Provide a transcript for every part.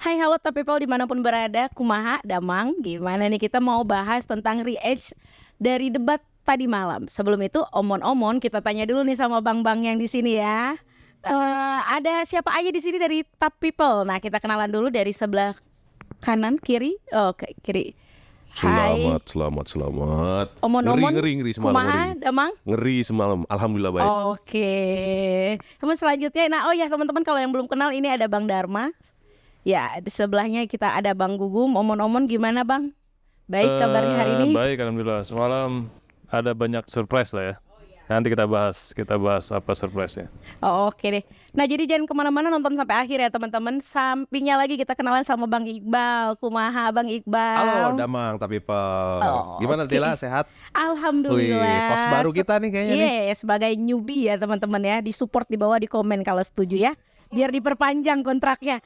Hai halo top people dimanapun berada, kumaha, damang, gimana nih kita mau bahas tentang re-edge dari debat tadi malam. Sebelum itu omon-omon kita tanya dulu nih sama bang-bang yang di sini ya. Ada siapa aja di sini dari top people? Nah kita kenalan dulu dari sebelah kanan, kiri, kiri. Hai, Selamat. omon-omon, Ngeri semalam, kumaha, damang. ngeri semalam. Alhamdulillah baik. Oke. Kemudian selanjutnya, nah oh ya teman-teman kalau yang belum kenal ini ada Bang Dharma. Ya, di sebelahnya kita ada Bang Gugum. Omon-omon gimana Bang? Baik kabarnya hari ini? Baik, alhamdulillah. Semalam ada banyak surprise lah ya. Nanti kita bahas apa surprise-nya. Oh, oke deh. Nah jadi jangan kemana-mana, nonton sampai akhir ya teman-teman. Sampingnya lagi kita kenalan sama Bang Iqbal. Kumaha Bang Iqbal? Halo Damang, tapi Oh, gimana oke. Tila, sehat? Alhamdulillah. Wih, host baru kita nih kayaknya nih. Iya, sebagai newbie ya teman-teman ya. Di-support di bawah, di komen kalau setuju ya. Biar diperpanjang kontraknya.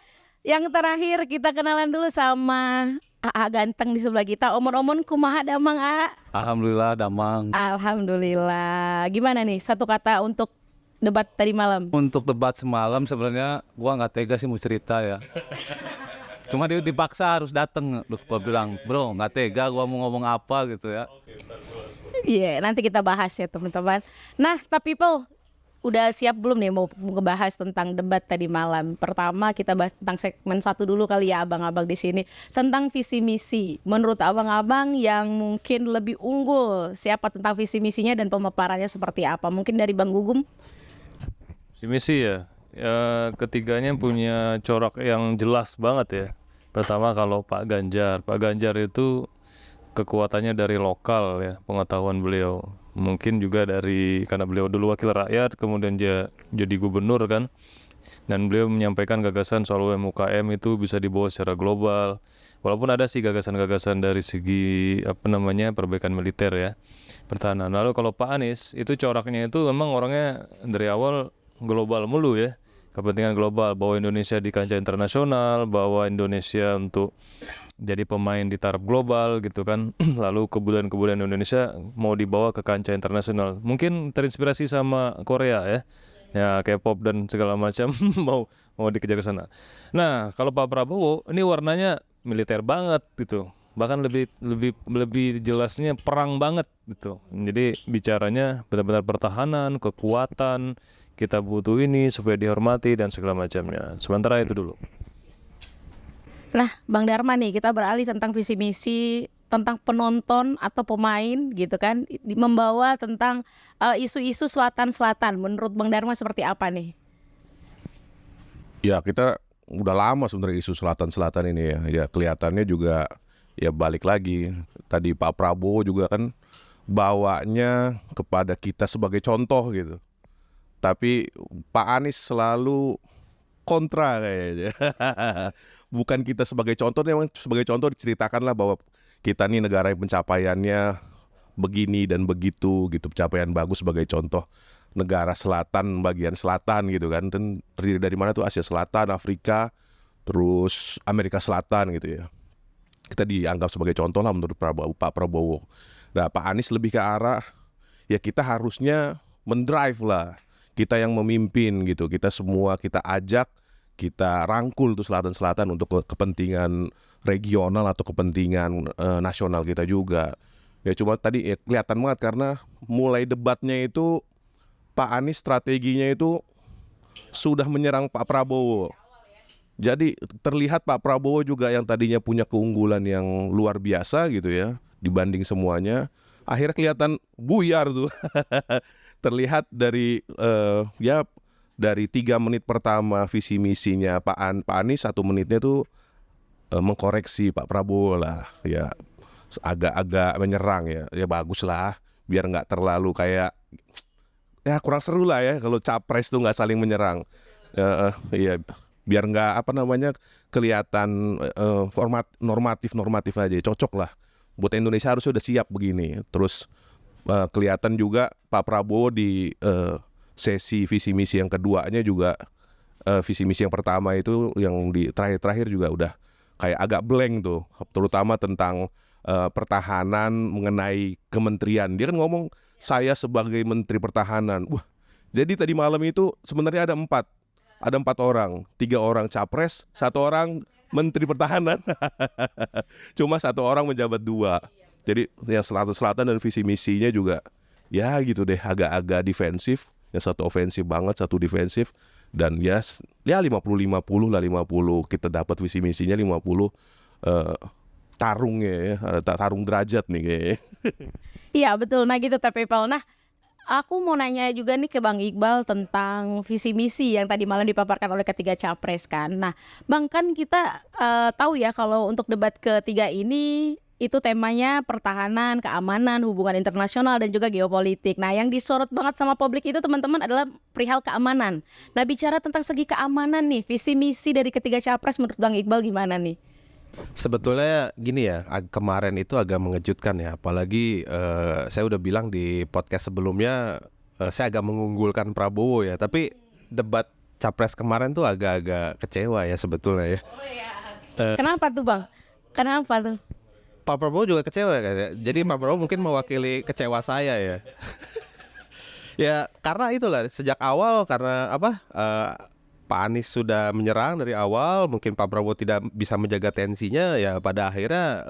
Yang terakhir kita kenalan dulu sama AA ganteng di sebelah kita. Omon-omon kumaha damang AA? Alhamdulillah Damang. Alhamdulillah. Gimana nih satu kata untuk debat tadi malam? Untuk debat semalam sebenarnya gua nggak tega sih mau cerita ya. Cuma dia dipaksa harus dateng. Duh, gua bilang, bro nggak tega gua mau ngomong apa gitu ya. Iya, nanti kita bahas ya teman-teman. Nah, tapi people udah siap belum nih mau ngebahas tentang debat tadi malam? Pertama kita bahas tentang segmen satu dulu kali ya abang-abang di sini, tentang visi misi. Menurut abang-abang yang mungkin lebih unggul siapa, tentang visi misinya dan pemaparannya seperti apa? Mungkin dari Bang Gugum. Si misi ya, ketiganya punya corak yang jelas banget ya. Pertama kalau Pak Ganjar itu kekuatannya dari lokal ya, pengetahuan beliau. Mungkin juga karena beliau dulu wakil rakyat, kemudian dia jadi gubernur kan. Dan beliau menyampaikan gagasan soal UMKM itu bisa dibawa secara global. Walaupun ada sih gagasan-gagasan dari segi perbaikan militer ya, pertahanan. Lalu kalau Pak Anies itu coraknya itu memang orangnya dari awal global mulu ya, kepentingan global, bawa Indonesia di kancah internasional, bawa Indonesia untuk jadi pemain di taraf global gitu kan. Lalu kebudayaan Indonesia mau dibawa ke kancah internasional, mungkin terinspirasi sama Korea ya K-pop dan segala macam. mau dikejar ke sana. Nah kalau Pak Prabowo ini warnanya militer banget gitu, bahkan lebih jelasnya perang banget gitu. Jadi bicaranya benar-benar pertahanan, kekuatan, kita butuh ini supaya dihormati dan segala macamnya. Sementara itu dulu. Nah, Bang Dharma nih, kita beralih tentang visi misi, tentang penonton atau pemain gitu kan, membawa tentang isu-isu selatan-selatan. Menurut Bang Dharma seperti apa nih? Ya kita udah lama sebenarnya isu selatan-selatan ini ya. Ya kelihatannya juga ya balik lagi. Tadi Pak Prabowo juga kan bawanya kepada kita sebagai contoh gitu. Tapi Pak Anies selalu kontra kayaknya. Bukan kita sebagai contoh, memang sebagai contoh diceritakanlah bahwa kita nih negara yang pencapaiannya begini dan begitu gitu, pencapaian bagus sebagai contoh negara selatan, bagian selatan gitu kan. Dan terdiri dari mana tuh, Asia Selatan, Afrika, terus Amerika Selatan gitu ya. Kita dianggap sebagai contoh lah menurut Pak Prabowo. Nah Pak Anies lebih ke arah ya kita harusnya mendrive lah, kita yang memimpin gitu, kita semua kita ajak, kita rangkul tuh selatan-selatan untuk kepentingan regional atau kepentingan nasional kita juga. Ya cuma tadi ya, kelihatan banget karena mulai debatnya itu Pak Anies strateginya itu sudah menyerang Pak Prabowo. Jadi terlihat Pak Prabowo juga yang tadinya punya keunggulan yang luar biasa gitu ya dibanding semuanya, akhirnya kelihatan buyar tuh. Terlihat dari dari 3 menit pertama visi misinya Pak Anies, 1 menitnya tuh mengkoreksi Pak Prabowo lah ya, agak-agak menyerang ya bagus lah biar nggak terlalu kayak ya kurang seru lah ya kalau capres tuh nggak saling menyerang. Iya biar nggak kelihatan format normatif aja, cocok lah buat Indonesia, harusnya udah siap begini. Terus kelihatan juga Pak Prabowo di sesi visi misi yang keduanya juga, visi misi yang pertama itu yang di terakhir juga udah kayak agak blank tuh, terutama tentang pertahanan mengenai kementerian. Dia kan ngomong saya sebagai Menteri Pertahanan. Wah, jadi tadi malam itu sebenarnya ada 4 orang, 3 orang capres, 1 orang Menteri Pertahanan. Cuma satu orang menjabat dua. Jadi yang selatan-selatan dan visi misinya juga ya gitu deh, agak-agak defensif. Yang satu ofensif banget, satu defensif. Dan ya 50-50 lah, 50 kita dapat visi misinya, 50 tarungnya ya, tarung derajat nih kayaknya. Iya betul, nah gitu Teh People. Nah aku mau nanya juga nih ke Bang Iqbal tentang visi misi yang tadi malam dipaparkan oleh ketiga capres kan. Nah Bang, kan kita tahu ya kalau untuk debat ketiga ini itu temanya pertahanan, keamanan, hubungan internasional dan juga geopolitik. Nah yang disorot banget sama publik itu teman-teman adalah perihal keamanan. Nah bicara tentang segi keamanan nih, visi misi dari ketiga capres menurut Bang Iqbal gimana nih? Sebetulnya gini ya, kemarin itu agak mengejutkan ya, apalagi saya udah bilang di podcast sebelumnya saya agak mengunggulkan Prabowo ya, tapi debat capres kemarin tuh agak-agak kecewa ya sebetulnya ya. Kenapa tuh Bang? Kenapa tuh? Pak Prabowo juga kecewa ya, jadi Pak Prabowo mungkin mewakili kecewa saya ya. Ya karena itulah sejak awal karena apa? Pak Anies sudah menyerang dari awal, mungkin Pak Prabowo tidak bisa menjaga tensinya, ya pada akhirnya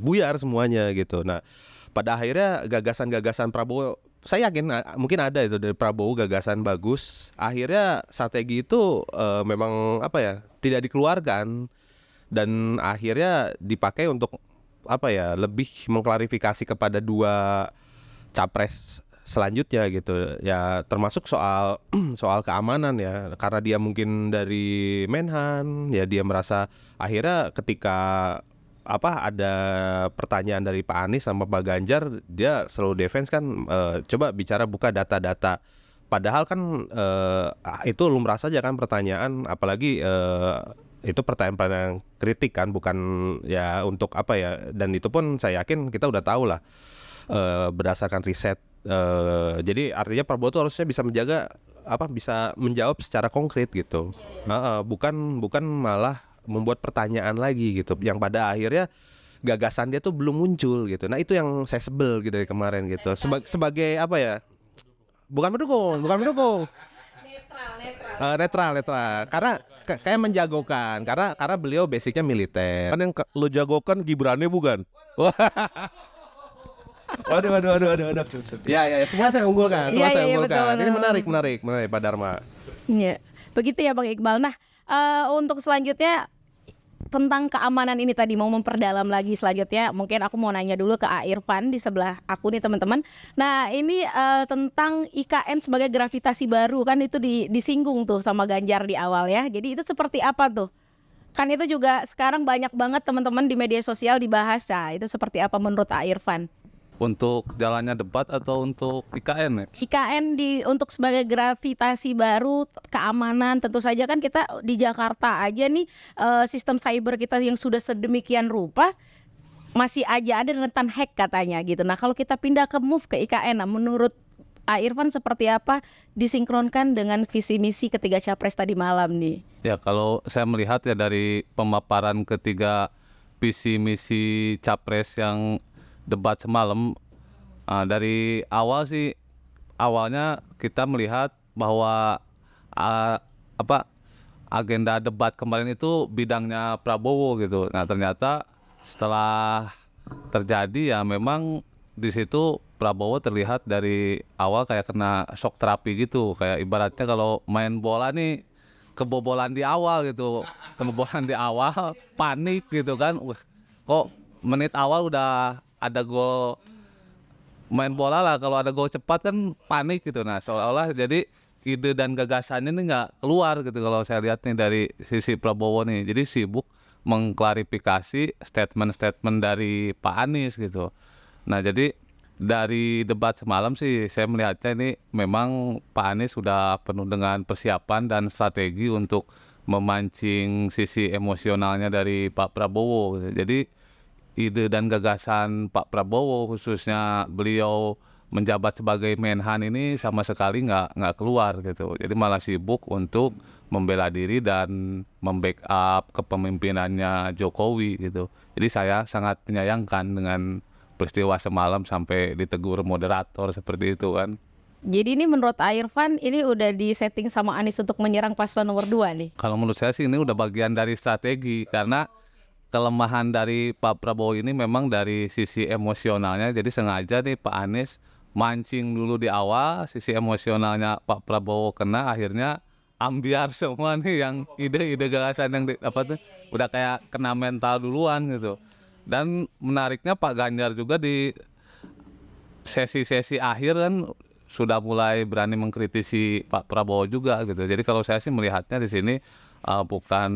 buyar semuanya gitu. Nah, pada akhirnya gagasan-gagasan Prabowo, saya yakin mungkin ada itu dari Prabowo gagasan bagus. Akhirnya strategi itu memang apa ya, tidak dikeluarkan dan akhirnya dipakai untuk apa ya, lebih mengklarifikasi kepada dua capres selanjutnya gitu ya, termasuk soal soal keamanan ya, karena dia mungkin dari Menhan ya, dia merasa akhirnya ketika apa ada pertanyaan dari Pak Anies sama Pak Ganjar, dia selalu defense kan, coba bicara buka data-data, padahal kan itu lumrah saja kan pertanyaan, apalagi itu pertanyaan-pertanyaan kritik kan, bukan ya untuk apa ya, dan itu pun saya yakin kita udah tahu lah berdasarkan riset. Jadi artinya Prabowo itu harusnya bisa menjaga apa, bisa menjawab secara konkret gitu. Bukan malah membuat pertanyaan lagi gitu, yang pada akhirnya gagasan dia tuh belum muncul gitu. Nah itu yang saya sebel gitu dari kemarin gitu. Sebagai apa ya? Bukan mendukung. Netral. Karena kayak menjagokan. Karena beliau basicnya militer. Kan yang lo jagokan Gibrannya bukan? Waduh. Ya, semua saya unggulkan. Betul. Ini menarik Pak Dharma. Iya, begitu ya Bang Iqbal. Nah, untuk selanjutnya tentang keamanan ini tadi mau memperdalam lagi selanjutnya, mungkin aku mau nanya dulu ke A. Irfan di sebelah aku nih teman-teman. Nah ini tentang IKN sebagai gravitasi baru kan itu disinggung tuh sama Ganjar di awal ya. Jadi itu seperti apa tuh? Kan itu juga sekarang banyak banget teman-teman di media sosial dibahas. Nah itu seperti apa menurut A. Irfan? Untuk jalannya debat atau untuk IKN ya? IKN untuk sebagai gravitasi baru, keamanan tentu saja kan kita di Jakarta aja nih sistem cyber kita yang sudah sedemikian rupa masih aja ada rentan hack katanya gitu. Nah kalau kita pindah ke move ke IKN, nah menurut A. Irfan seperti apa disinkronkan dengan visi misi ketiga capres tadi malam nih? Ya kalau saya melihat ya dari pemaparan ketiga visi misi capres yang debat semalam, dari awal sih, awalnya kita melihat bahwa agenda debat kemarin itu bidangnya Prabowo gitu. Nah ternyata setelah terjadi ya memang di situ Prabowo terlihat dari awal kayak kena shock terapi gitu, kayak ibaratnya kalau main bola nih kebobolan di awal gitu, panik gitu kan, kok menit awal udah ada gol, main bola lah kalau ada gol cepat kan panik gitu. Nah seolah-olah jadi ide dan gagasannya ini nggak keluar gitu kalau saya lihat nih dari sisi Prabowo nih, jadi sibuk mengklarifikasi statement-statement dari Pak Anies gitu. Nah jadi dari debat semalam sih saya melihatnya ini memang Pak Anies sudah penuh dengan persiapan dan strategi untuk memancing sisi emosionalnya dari Pak Prabowo gitu. Jadi ide dan gagasan Pak Prabowo khususnya beliau menjabat sebagai Menhan ini sama sekali nggak keluar gitu. Jadi malah sibuk untuk membela diri dan membackup kepemimpinannya Jokowi gitu. Jadi saya sangat menyayangkan dengan peristiwa semalam sampai ditegur moderator seperti itu kan. Jadi ini menurut Irfan ini udah disetting sama Anies untuk menyerang paslon nomor 2 nih. Kalau menurut saya sih ini udah bagian dari strategi, karena kelemahan dari Pak Prabowo ini memang dari sisi emosionalnya. Jadi sengaja nih Pak Anies mancing dulu di awal, sisi emosionalnya Pak Prabowo kena, akhirnya ambiar semua nih yang ide-ide gagasan yang udah kayak kena mental duluan gitu. Dan menariknya Pak Ganjar juga di sesi-sesi akhir kan sudah mulai berani mengkritisi Pak Prabowo juga gitu. Jadi kalau saya sih melihatnya di sini bukan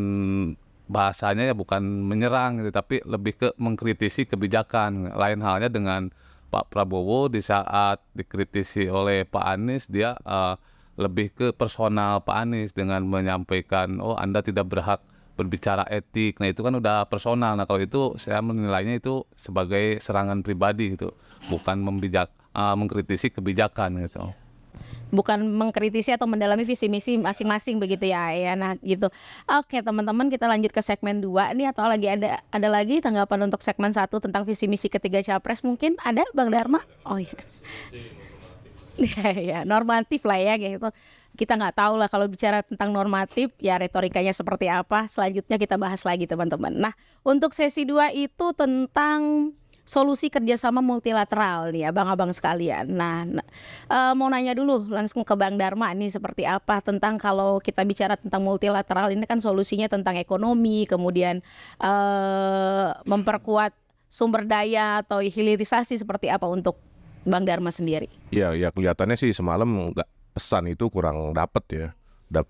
bahasanya ya bukan menyerang gitu, tapi lebih ke mengkritisi kebijakan. Lain halnya dengan Pak Prabowo di saat dikritisi oleh Pak Anies, dia lebih ke personal Pak Anies dengan menyampaikan, oh Anda tidak berhak berbicara etik. Nah itu kan udah personal. Nah kalau itu saya menilainya itu sebagai serangan pribadi gitu, bukan mengkritisi kebijakan gitu. Bukan mengkritisi atau mendalami visi misi masing-masing begitu ya. Nah gitu. Oke teman-teman, kita lanjut ke segmen 2 nih, atau lagi ada lagi tanggapan untuk segmen 1 tentang visi misi ketiga capres mungkin ada Bang Dharma? Oh iya. Ya, normatif lah ya gitu. Kita nggak tahu lah kalau bicara tentang normatif ya retorikanya seperti apa. Selanjutnya kita bahas lagi teman-teman. Nah untuk sesi 2 itu tentang solusi kerjasama multilateral nih abang-abang sekalian. Nah mau nanya dulu langsung ke Bang Dharma nih, seperti apa tentang kalau kita bicara tentang multilateral ini kan solusinya tentang ekonomi, kemudian memperkuat sumber daya atau hilirisasi, seperti apa untuk Bang Dharma sendiri? Ya kelihatannya sih semalam nggak, pesan itu kurang dapat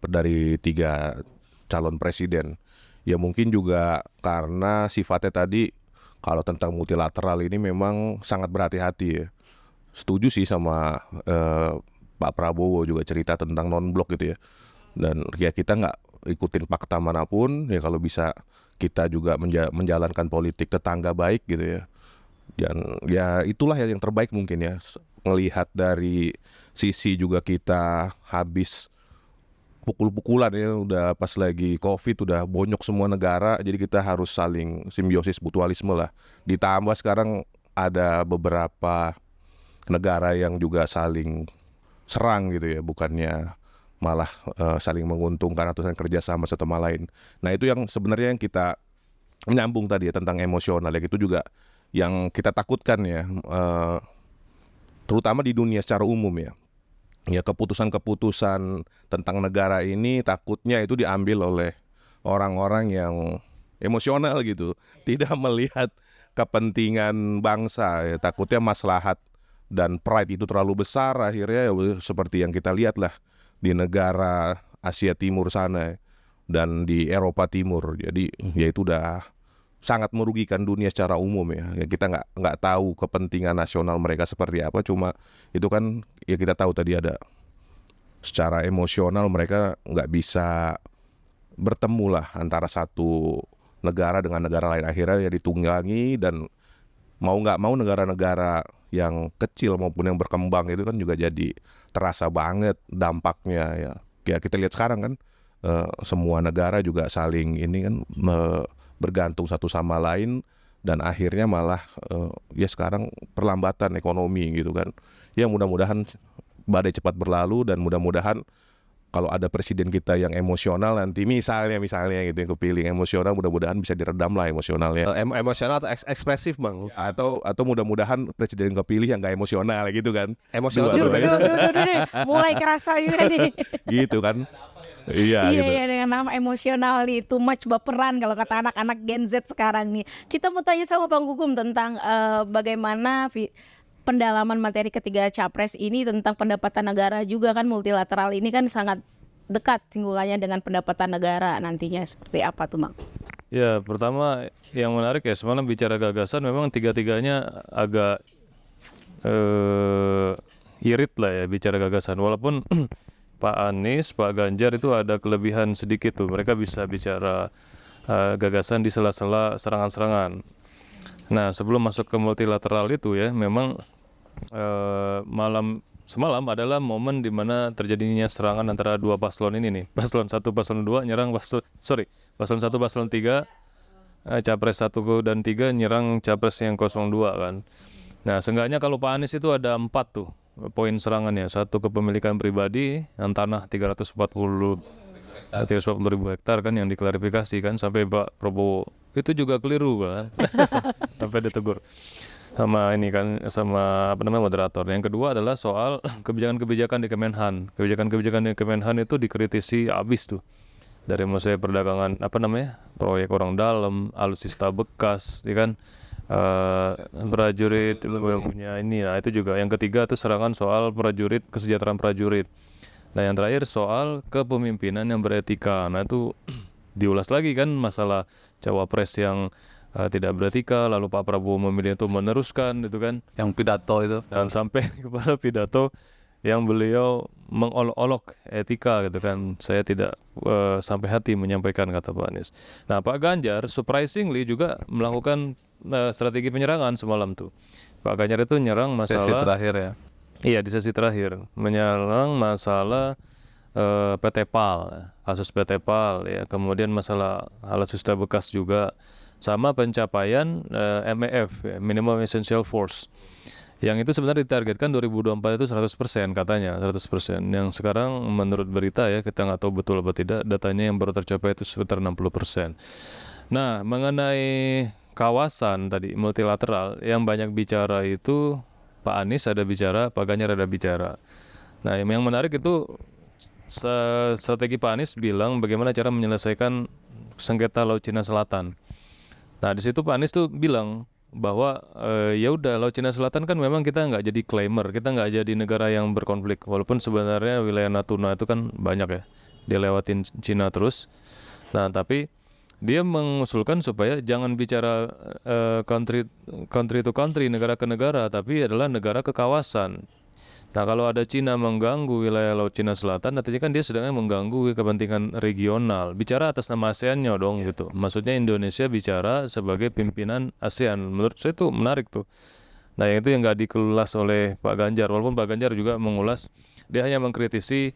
dari 3 calon presiden. Ya mungkin juga karena sifatnya tadi kalau tentang multilateral ini memang sangat berhati-hati ya. Setuju sih sama Pak Prabowo juga cerita tentang non-blok gitu ya. Dan ya kita nggak ikutin fakta manapun ya, kalau bisa kita juga menjalankan politik tetangga baik gitu ya. Dan ya itulah yang terbaik mungkin ya, ngelihat dari sisi juga kita habis pukul-pukulan ya, udah pas lagi COVID udah bonyok semua negara, jadi kita harus saling simbiosis mutualisme lah. Ditambah sekarang ada beberapa negara yang juga saling serang gitu ya, bukannya malah saling menguntungkan atau saling kerjasama satu sama lain. Nah itu yang sebenarnya yang kita menyambung tadi ya tentang emosional ya, gitu juga yang kita takutkan ya, terutama di dunia secara umum ya. Ya keputusan-keputusan tentang negara ini takutnya itu diambil oleh orang-orang yang emosional gitu, tidak melihat kepentingan bangsa ya. Takutnya maslahat dan pride itu terlalu besar, akhirnya ya seperti yang kita lihat lah di negara Asia Timur sana dan di Eropa Timur. Jadi ya itu udah sangat merugikan dunia secara umum ya. Kita nggak tahu kepentingan nasional mereka seperti apa, cuma itu kan ya kita tahu tadi ada secara emosional mereka nggak bisa bertemu lah antara satu negara dengan negara lain, akhirnya ya ditunggangi. Dan mau nggak mau negara-negara yang kecil maupun yang berkembang itu kan juga jadi terasa banget dampaknya ya. Ya kita lihat sekarang kan semua negara juga saling ini kan bergantung satu sama lain, dan akhirnya malah ya sekarang perlambatan ekonomi gitu kan. Ya mudah-mudahan badai cepat berlalu, dan mudah-mudahan kalau ada presiden kita yang emosional nanti misalnya gitu yang kepilih emosional, mudah-mudahan bisa diredam lah emosionalnya. Emosional atau ekspresif Bang? Atau mudah-mudahan presiden yang kepilih yang nggak emosional gitu kan. Emosional Dua- tuh duanya. Mulai kerasa juga nih. Gitu kan. Iya gitu. Iya dengan nama emosional nih, too much baperan kalau kata anak-anak Gen Z sekarang nih. Kita mau tanya sama Bang Gugum tentang bagaimana pendalaman materi ketiga capres ini tentang pendapatan negara juga kan. Multilateral ini kan sangat dekat singgungannya dengan pendapatan negara nantinya, seperti apa tuh Bang? Ya pertama yang menarik ya, semalam bicara gagasan memang tiga-tiganya agak irit lah ya bicara gagasan. Walaupun Pak Anies, Pak Ganjar itu ada kelebihan sedikit tuh, mereka bisa bicara gagasan di sela-sela serangan-serangan. Nah sebelum masuk ke multilateral itu ya, memang semalam adalah momen di mana terjadinya serangan antara dua paslon ini nih, paslon 1, paslon 2 nyerang paslon 1, paslon 3, capres 1 dan 3 nyerang capres yang 02 kan. Nah seenggaknya kalau Pak Anies itu ada 4 tuh poin serangannya. Satu, kepemilikan pribadi yang tanah 340 ribu hektar kan yang diklarifikasi kan, sampai Pak Prabowo itu juga keliru kan. Sampai ditegur sama ini kan, sama apa namanya, moderator. Yang kedua adalah soal kebijakan-kebijakan di Kemenhan. Kebijakan-kebijakan di Kemenhan itu dikritisi habis tuh. Dari misalnya perdagangan apa namanya, proyek orang dalam, alutsista bekas, ya kan, prajurit yang punya ini. Nah itu juga. Yang ketiga itu serangan soal prajurit, kesejahteraan prajurit. Nah yang terakhir soal kepemimpinan yang beretika. Nah itu diulas lagi kan, masalah cawapres yang tidak beretika, lalu Pak Prabowo memilih untuk meneruskan itu kan, Yang pidato itu. dan sampai kepada pidato yang beliau mengolok-olok etika gitu kan. Saya tidak sampai hati menyampaikan, kata Pak Anies. Nah Pak Ganjar surprisingly juga melakukan strategi penyerangan semalam tuh. Pak Ganjar itu nyerang Sesi masalah, terakhir ya. iya di sesi terakhir, menyerang masalah PT PAL, kasus PT PAL ya, kemudian masalah alutsista bekas juga, sama pencapaian MEF, ya, Minimum Essential Force. Yang itu sebenarnya ditargetkan 2024 itu 100% katanya, 100%. Yang sekarang menurut berita ya, kita nggak tahu betul apa tidak, datanya yang baru tercapai itu sekitar 60%. Nah, mengenai kawasan tadi, multilateral, yang banyak bicara itu Pak Anies ada bicara, Pak Ganjar ada bicara. Nah, yang menarik itu strategi Pak Anies bilang bagaimana cara menyelesaikan sengketa Laut Cina Selatan. Nah, di situ Pak Anies tuh bilang bahwa ya udah, Laut Cina Selatan kan memang kita nggak jadi claimer, kita nggak jadi negara yang berkonflik, walaupun sebenarnya wilayah Natuna itu kan banyak ya, dilewatin Cina terus. Nah tapi dia mengusulkan supaya jangan bicara country to country, negara ke negara, tapi adalah negara ke kawasan. Nah kalau ada Cina mengganggu wilayah Laut Cina Selatan, artinya kan dia sedang mengganggu kepentingan regional. Bicara atas nama ASEAN-nya dong gitu. Maksudnya Indonesia bicara sebagai pimpinan ASEAN. Menurut saya itu menarik tuh. Nah yang itu yang nggak dikelulas oleh Pak Ganjar. Walaupun Pak Ganjar juga mengulas, dia hanya mengkritisi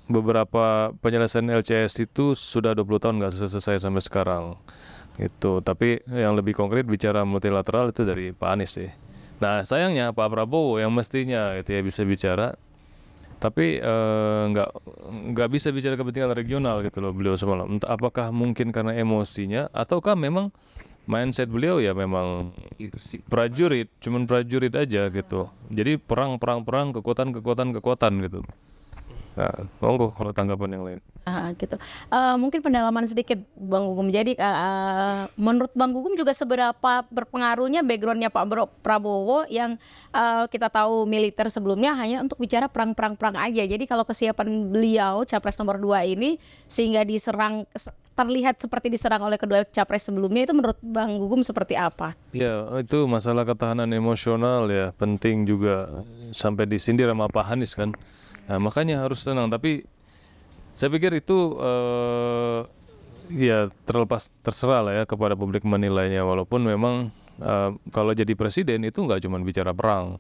beberapa penyelesaian LCS itu sudah 20 tahun nggak selesai sampai sekarang. Gitu. Tapi yang lebih konkret bicara multilateral itu dari Pak Anies sih. Nah sayangnya Pak Prabowo yang mestinya gitu ya bisa bicara, tapi nggak bisa bicara kepentingan regional gitu loh beliau semalam. Entah apakah mungkin karena emosinya, ataukah memang mindset beliau ya memang prajurit, cuman prajurit aja gitu. Jadi perang, kekuatan gitu. Nah, monggo kalau tanggapan yang lain. Gitu. Mungkin pendalaman sedikit Bang Gugum. Jadi menurut Bang Gugum juga seberapa berpengaruhnya backgroundnya Pak Prabowo yang kita tahu militer sebelumnya hanya untuk bicara perang aja. Jadi kalau kesiapan beliau capres nomor 2 ini sehingga terlihat seperti diserang oleh kedua capres sebelumnya, itu menurut Bang Gugum seperti apa? Ya itu masalah ketahanan emosional ya, penting juga, sampai disindir sama Pak Anies kan. Nah, makanya harus tenang. Tapi saya pikir itu ya terserah lah ya kepada publik menilainya. Walaupun memang kalau jadi presiden itu nggak cuma bicara perang,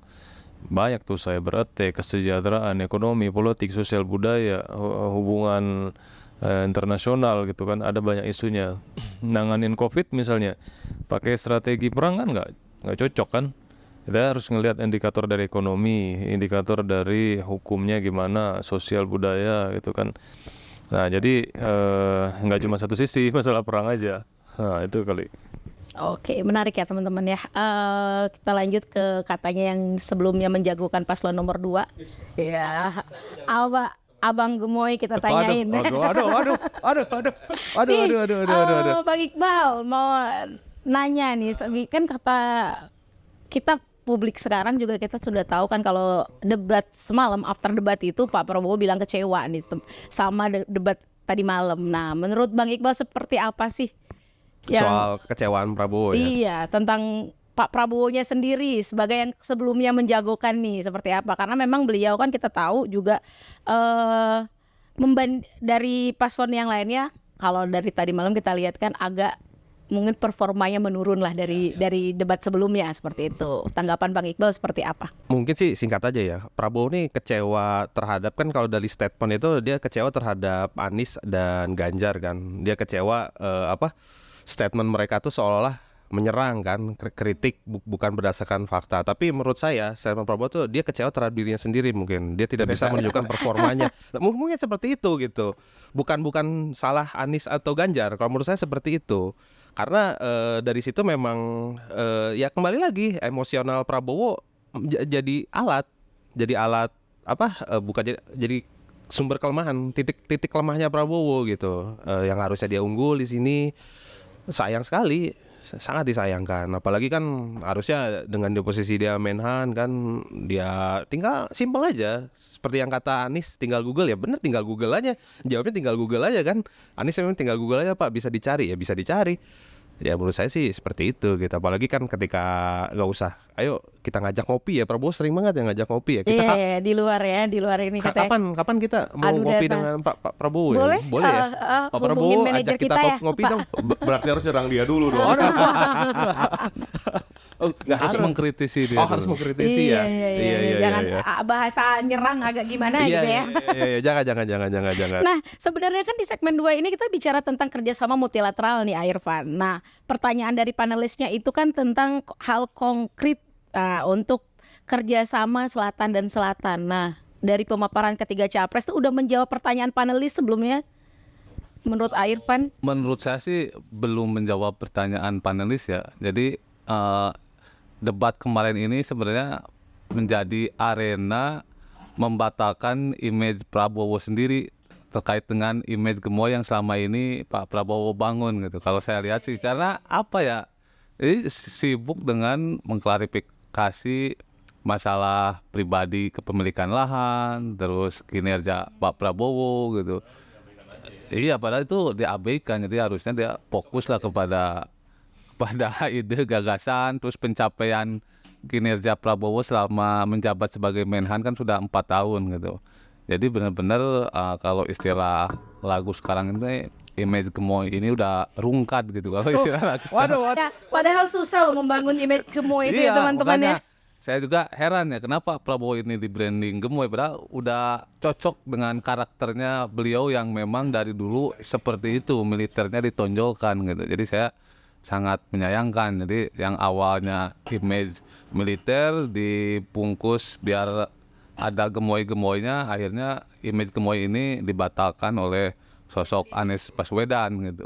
banyak tuh cyber attack, kesejahteraan, ekonomi, politik, sosial budaya, hubungan internasional gitu kan, ada banyak isunya. Nanganin COVID misalnya pakai strategi perang kan nggak cocok kan. Kita harus ngelihat indikator dari ekonomi, indikator dari hukumnya gimana, sosial budaya gitu kan. Nah jadi nggak cuma satu sisi masalah perang aja. Nah itu kali. Oke, menarik ya teman-teman ya. Kita lanjut ke katanya yang sebelumnya menjagokan paslon nomor 2. Ya, Abang Gemoy kita tanyain. Aduh. Bang Iqbal mau nanya nih, kan kata kita publik sekarang juga kita sudah tahu kan kalau debat semalam, after debat itu Pak Prabowo bilang kecewa nih sama debat tadi malam. Nah, menurut Bang Iqbal seperti apa sih Soal kekecewaan Prabowo ya. Iya, tentang Pak Prabowo-nya sendiri sebagai yang sebelumnya menjagokan nih seperti apa? Karena memang beliau kan kita tahu juga dari paslon yang lainnya, kalau dari tadi malam kita lihat kan agak mungkin performanya menurun lah dari debat sebelumnya seperti itu. Tanggapan Bang Iqbal seperti apa? Mungkin sih singkat aja ya. Prabowo nih kecewa terhadap, kan kalau dari statement itu dia kecewa terhadap Anies dan Ganjar kan. Dia kecewa statement mereka tuh seolah-olah menyerang kan, kritik bukan berdasarkan fakta. Tapi menurut saya Pak Prabowo tuh dia kecewa terhadap dirinya sendiri, mungkin dia tidak bisa menunjukkan performanya. Nah, mungkin seperti itu gitu. Bukan salah Anies atau Ganjar. Kalau menurut saya seperti itu. Karena dari situ memang ya kembali lagi emosional Prabowo jadi alat apa bukan jadi sumber kelemahan, titik lemahnya Prabowo gitu. Yang harusnya dia unggul di sini, sayang sekali, sangat disayangkan. Apalagi kan harusnya dengan di posisi dia Menhan kan, dia tinggal simpel aja. Seperti yang kata Anies, tinggal Google, ya bener tinggal Google aja. Jawabnya tinggal Google aja kan. Anies memang tinggal Google aja, Pak, bisa dicari, ya bisa dicari. Ya menurut saya sih seperti itu gitu. Apalagi kan ketika nggak usah, ayo kita ngajak ngopi ya. Prabowo sering banget yang ngajak ngopi ya. Kita Iya, di luar ini katanya. kapan kita mau Adu ngopi data. dengan Pak Prabowo Boleh? ya? Boleh ya. Pak hubungin Prabowo manajer ajak kita kita ya, ngopi Pak. dong. Berarti harus nyerang dia dulu dong. Nggak Harus harus. mengkritisi dia. Harus dulu. mengkritisi ya. Iya. Jangan bahasa nyerang agak gimana gitu ya. Iya. Jangan. Nah, sebenarnya kan di segmen 2 ini kita bicara tentang kerjasama multilateral nih, Irfan. Nah, pertanyaan dari panelisnya itu kan tentang hal konkret untuk kerjasama selatan dan selatan. Nah, dari pemaparan ketiga capres itu udah menjawab pertanyaan panelis sebelumnya. Menurut Irfan? Menurut saya sih belum menjawab pertanyaan panelis ya. Jadi debat kemarin ini sebenarnya menjadi arena membatalkan image Prabowo sendiri terkait dengan image gemoy yang selama ini Pak Prabowo bangun gitu. Kalau saya lihat sih karena apa ya? Ini sibuk dengan mengklarifikasi masalah pribadi kepemilikan lahan, terus kinerja Pak Prabowo gitu. Iya, padahal itu diabaikan. Jadi harusnya dia fokuslah kepada ide gagasan, terus pencapaian kinerja Prabowo selama menjabat sebagai Menhan kan sudah 4 tahun gitu. Jadi benar-benar kalau istilah lagu sekarang ini image gemoy ini udah rungkat gitu kalau istilah lagu. Ya, padahal susah loh membangun image gemoy itu ya teman-teman ya. Makanya saya juga heran ya kenapa Prabowo ini di branding gemoy padahal udah cocok dengan karakternya beliau yang memang dari dulu seperti itu, militernya ditonjolkan gitu. Jadi saya sangat menyayangkan. Jadi yang awalnya image militer dibungkus biar ada gemoy-gemoynya, akhirnya image gemoy ini dibatalkan oleh sosok Anies Baswedan gitu.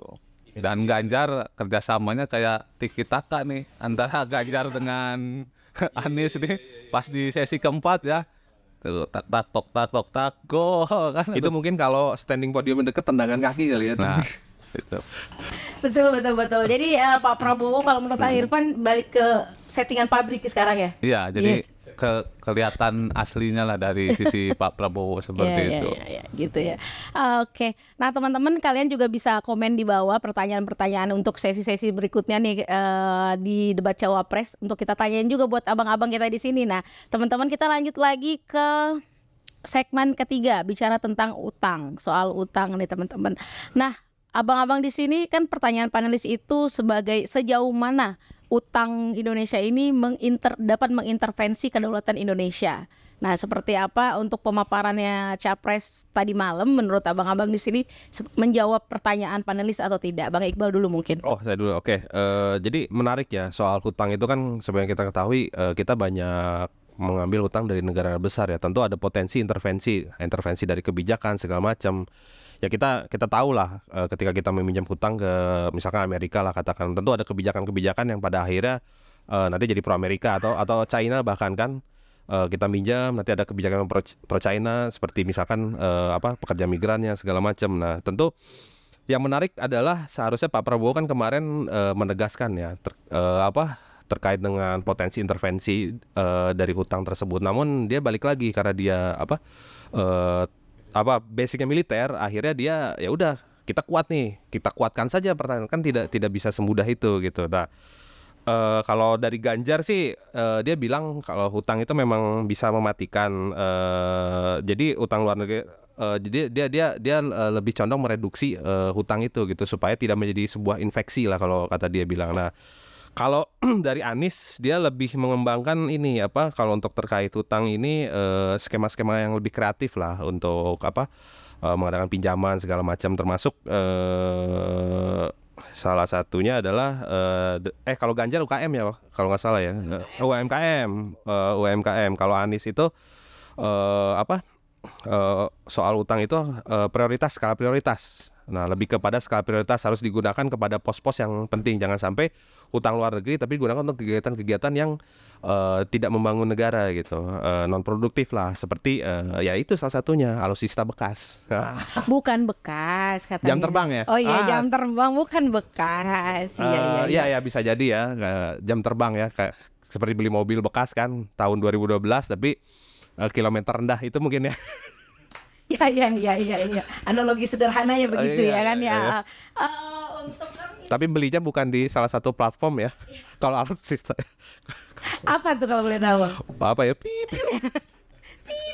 Dan Ganjar kerjasamanya kayak tiki-taka nih antara Ganjar dengan Anies nih pas di sesi keempat ya. Tuh tak gol kan. Itu mungkin kalau standing podium mendekat tendangan kaki kali ya. Nah, itu. Betul. Jadi Pak Prabowo kalau menurut Irfan balik ke settingan pabrik sekarang ya. Iya, jadi kelihatan aslinya lah dari sisi Pak Prabowo seperti itu. Iya, gitu ya. Oke. Nah, teman-teman kalian juga bisa komen di bawah pertanyaan-pertanyaan untuk sesi-sesi berikutnya nih di debat Cawapres untuk kita tanyain juga buat abang-abang kita di sini. Nah, teman-teman kita lanjut lagi ke segmen ketiga, bicara tentang utang, soal utang nih teman-teman. Nah, abang-abang di sini kan pertanyaan panelis itu sebagai sejauh mana utang Indonesia ini dapat mengintervensi kedaulatan Indonesia. Nah, seperti apa untuk pemaparannya Capres tadi malam menurut abang-abang di sini menjawab pertanyaan panelis atau tidak? Bang Iqbal dulu mungkin. Oh, saya dulu. Oke. Jadi menarik ya soal hutang itu kan sebenarnya kita ketahui kita banyak mengambil hutang dari negara besar ya. Tentu ada potensi intervensi dari kebijakan segala macam. Ya kita tahu lah ketika kita meminjam hutang ke misalkan Amerika lah katakan, tentu ada kebijakan-kebijakan yang pada akhirnya nanti jadi pro Amerika atau China bahkan kan kita minjam nanti ada kebijakan pro China seperti misalkan pekerja migrannya segala macam. Nah, tentu yang menarik adalah seharusnya Pak Prabowo kan kemarin menegaskan ya terkait dengan potensi intervensi dari hutang tersebut. Namun dia balik lagi karena dia basicnya militer, akhirnya dia ya udah kita kuatkan saja pertahanan, kan tidak bisa semudah itu gitu. Nah, kalau dari Ganjar sih dia bilang kalau hutang itu memang bisa mematikan. Jadi utang luar negeri jadi dia lebih condong mereduksi hutang itu gitu supaya tidak menjadi sebuah infeksi lah kalau kata dia bilang. Nah, kalau dari Anies dia lebih mengembangkan ini kalau untuk terkait hutang ini skema-skema yang lebih kreatif lah untuk mengadakan pinjaman segala macam termasuk Salah satunya adalah kalau Ganjar UKM ya kalau nggak salah ya. UMKM. Kalau Anies itu soal utang itu skala prioritas. Nah, lebih kepada skala prioritas harus digunakan kepada pos-pos yang penting. Jangan sampai utang luar negeri tapi digunakan untuk kegiatan-kegiatan yang tidak membangun negara gitu, non produktif lah. Seperti ya itu salah satunya alutsista bekas. Bukan bekas katanya. Jam terbang ya? Oh iya, jam terbang bukan bekas. Iya bisa jadi ya, jam terbang ya, kayak seperti beli mobil bekas kan tahun 2012 tapi kilometer rendah itu mungkin ya. Iya. Analogi sederhananya begitu Iya, ya kan iya. ya. Untuk Tapi belinya bukan di salah satu platform ya. Kalau alutsista apa tuh kalau boleh tahu? apa ya? Pip.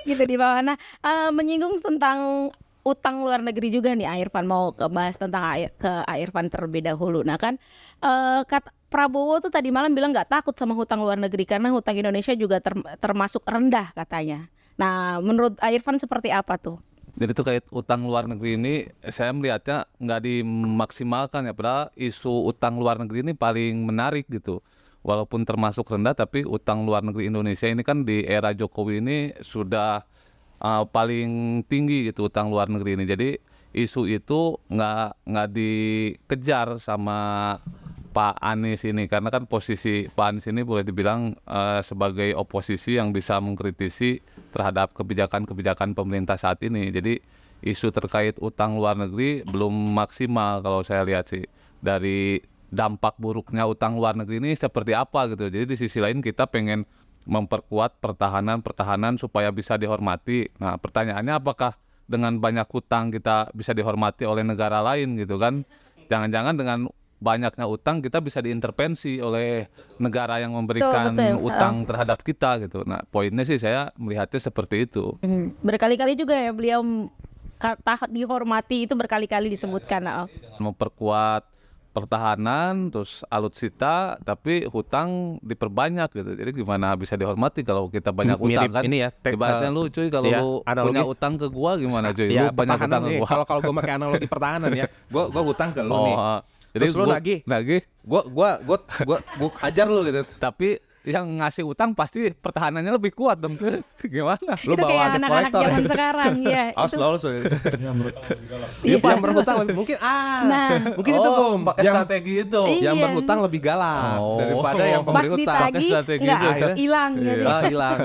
Gitu di bawah. Nah, menyinggung tentang utang luar negeri juga nih, Airfan mau bahas tentang Airfan terlebih dahulu. Nah kan kata Prabowo tuh tadi malam bilang nggak takut sama hutang luar negeri karena hutang Indonesia juga termasuk rendah katanya. Nah menurut Airfan seperti apa tuh? Jadi terkait utang luar negeri ini saya melihatnya nggak dimaksimalkan ya, padahal isu utang luar negeri ini paling menarik gitu. Walaupun termasuk rendah tapi utang luar negeri Indonesia ini kan di era Jokowi ini sudah paling tinggi gitu utang luar negeri ini. Jadi isu itu nggak dikejar sama Pak Anies ini karena kan posisi Pak Anies ini boleh dibilang sebagai oposisi yang bisa mengkritisi terhadap kebijakan-kebijakan pemerintah saat ini. Jadi isu terkait utang luar negeri belum maksimal kalau saya lihat sih. Dari dampak buruknya utang luar negeri ini seperti apa gitu. Jadi di sisi lain kita pengen memperkuat pertahanan supaya bisa dihormati. Nah pertanyaannya apakah dengan banyak hutang kita bisa dihormati oleh negara lain gitu kan? Jangan-jangan dengan banyaknya utang kita bisa diintervensi oleh negara yang memberikan Betul. utang terhadap kita gitu. Nah poinnya sih saya melihatnya seperti itu. Berkali-kali juga ya beliau kata dihormati itu berkali-kali disebutkan. Memperkuat pertahanan terus alutsista tapi hutang diperbanyak gitu. Jadi gimana bisa dihormati kalau kita banyak utang Mirip kan? ini ya, Ibaratnya lu cuy kalau iya, lu analogi. punya utang ke gua gimana cuy? Ya Lu banyak pertahanan utang ke nih. gua. Kalau gue pakai analogi pertahanan ya, gue hutang ke lu nih. Jadi Terus lu nagih. Gue hajar lu gitu. Tapi yang ngasih utang pasti pertahanannya lebih kuat dong. Gimana? Lu Itu bawa kayak debt anak-anak collector. zaman sekarang ya. Awas Itu. lo yang berhutang lebih mungkin Nah. mungkin itu Bom pakai yang strategi itu. yang Iya. berhutang lebih galak Oh. daripada yang Pas pemberi hutang. ditagih strategi nggak itu ya. hilang jadi. Hilang.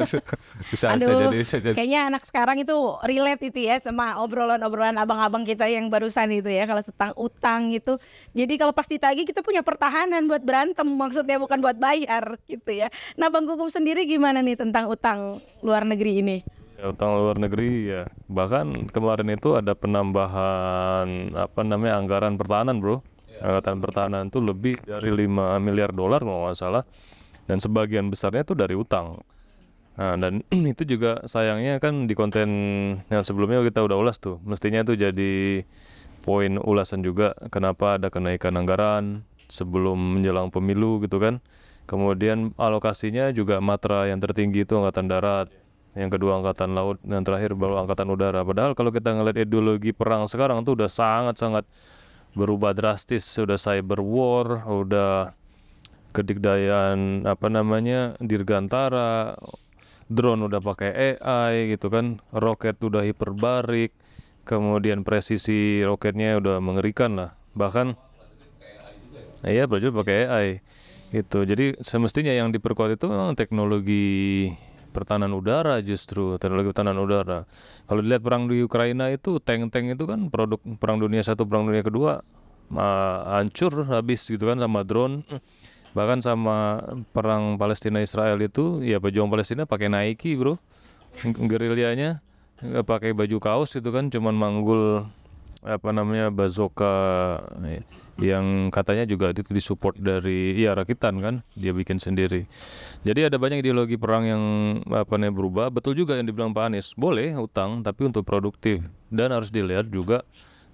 Bisa Aduh, jadi. kayaknya anak sekarang itu relate itu ya sama obrolan-obrolan abang-abang kita yang barusan itu ya kalau tentang utang gitu. Jadi kalau pas ditagih kita punya pertahanan buat berantem, maksudnya bukan buat bayar gitu ya. Nah Bang Gugum sendiri gimana nih tentang utang luar negeri ini? Ya, utang luar negeri ya. Bahkan kemarin itu ada penambahan anggaran pertahanan, Bro. Anggaran pertahanan itu lebih dari 5 miliar dolar kalau nggak salah. Dan sebagian besarnya itu dari utang. Nah, dan itu juga sayangnya kan di konten yang sebelumnya kita udah ulas tuh. Mestinya itu jadi poin ulasan juga kenapa ada kenaikan anggaran sebelum menjelang pemilu gitu kan. Kemudian alokasinya juga matra yang tertinggi itu angkatan darat, yang kedua angkatan laut, dan terakhir baru angkatan udara. Padahal kalau kita ngeliat ideologi perang sekarang tuh udah sangat-sangat berubah drastis, sudah cyber war, udah kedikdayaan dirgantara, drone udah pakai AI gitu kan, roket udah hiperbarik, kemudian presisi roketnya udah mengerikan lah. Bahkan iya baju pakai AI gitu. Jadi semestinya yang diperkuat itu memang teknologi pertahanan udara, justru teknologi pertahanan udara. Kalau dilihat perang di Ukraina itu tank-tank itu kan produk perang dunia 1, perang dunia kedua hancur habis gitu kan sama drone. Bahkan sama perang Palestina Israel itu ya pejuang Palestina pakai Nike, Bro. Gerilyanya nggak pakai baju kaos itu kan, cuman manggul bazooka yang katanya juga itu disupport dari rakitan kan, dia bikin sendiri. Jadi ada banyak ideologi perang yang berubah. Betul juga yang dibilang Pak Anies, boleh utang tapi untuk produktif dan harus dilihat juga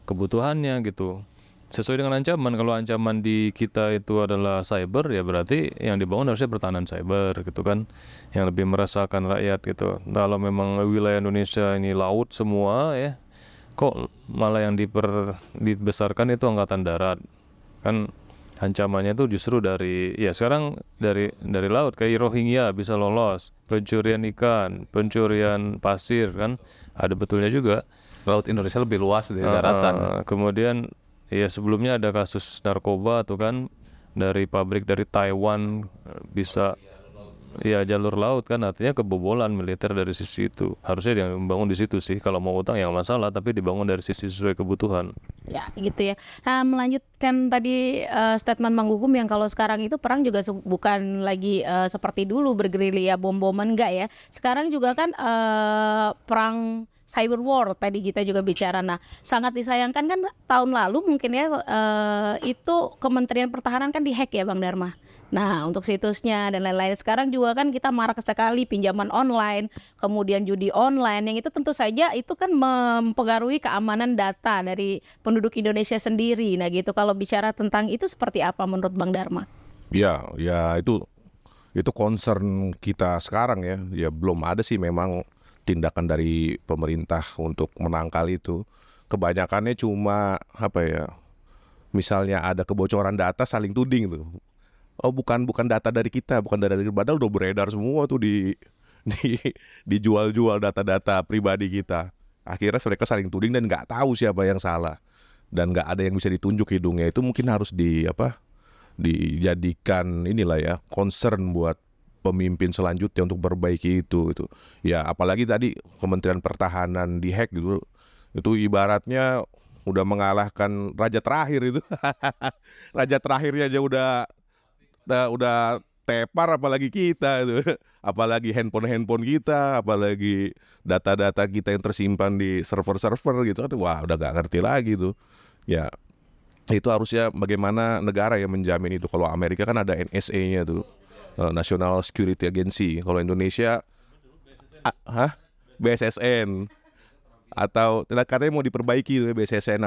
kebutuhannya gitu. Sesuai dengan ancaman. Kalau ancaman di kita itu adalah cyber, ya berarti yang dibangun harusnya pertahanan cyber gitu kan, yang lebih merasakan rakyat gitu. Kalau memang wilayah Indonesia ini laut semua ya, kok malah yang dibesarkan itu angkatan darat. kan ancamannya tuh justru dari ya sekarang dari laut kayak Rohingya bisa lolos, pencurian ikan, pencurian pasir kan ada betulnya juga. Laut Indonesia lebih luas dari daratan. Kemudian ya sebelumnya ada kasus narkoba tuh kan dari pabrik dari Taiwan bisa ya jalur laut kan artinya kebobolan militer dari sisi itu. Harusnya yang membangun di situ sih kalau mau utang yang masalah tapi dibangun dari sisi sesuai kebutuhan. Ya gitu ya. Nah melanjutkan tadi statement Bang Gugum yang kalau sekarang itu perang juga bukan lagi seperti dulu bergerilya bom-boman, enggak ya. Sekarang juga kan perang cyber war tadi kita juga bicara. Nah sangat disayangkan kan tahun lalu mungkin ya itu Kementerian Pertahanan kan dihack ya Bang Dharma. Nah untuk situsnya dan lain-lain sekarang juga kan kita marak sekali pinjaman online, kemudian judi online yang itu tentu saja itu kan mempengaruhi keamanan data dari penduduk Indonesia sendiri. Nah gitu kalau bicara tentang itu seperti apa menurut Bang Dharma? Ya itu concern kita sekarang ya. Ya belum ada sih memang tindakan dari pemerintah untuk menangkal itu. Kebanyakannya cuma apa ya? Misalnya ada kebocoran data saling tuding tuh. Oh bukan data dari kita, bukan data dari padahal udah beredar semua tuh dijual-jual data-data pribadi kita. Akhirnya mereka saling tuding dan nggak tahu siapa yang salah dan nggak ada yang bisa ditunjuk hidungnya. Itu mungkin harus dijadikan inilah ya concern buat pemimpin selanjutnya untuk perbaiki itu. Ya apalagi tadi Kementerian Pertahanan dihack gitu. Itu ibaratnya udah mengalahkan raja terakhir itu. Raja terakhirnya aja udah tepar apalagi kita itu. Apalagi handphone kita, apalagi data-data kita yang tersimpan di server-server gitu kan. Wah, udah gak ngerti lagi tuh. Ya, itu harusnya bagaimana negara yang menjamin itu. Kalau Amerika kan ada NSA-nya tuh. National Security Agency. Kalau Indonesia BSSN. Atau katanya mau diperbaiki tuh BSSN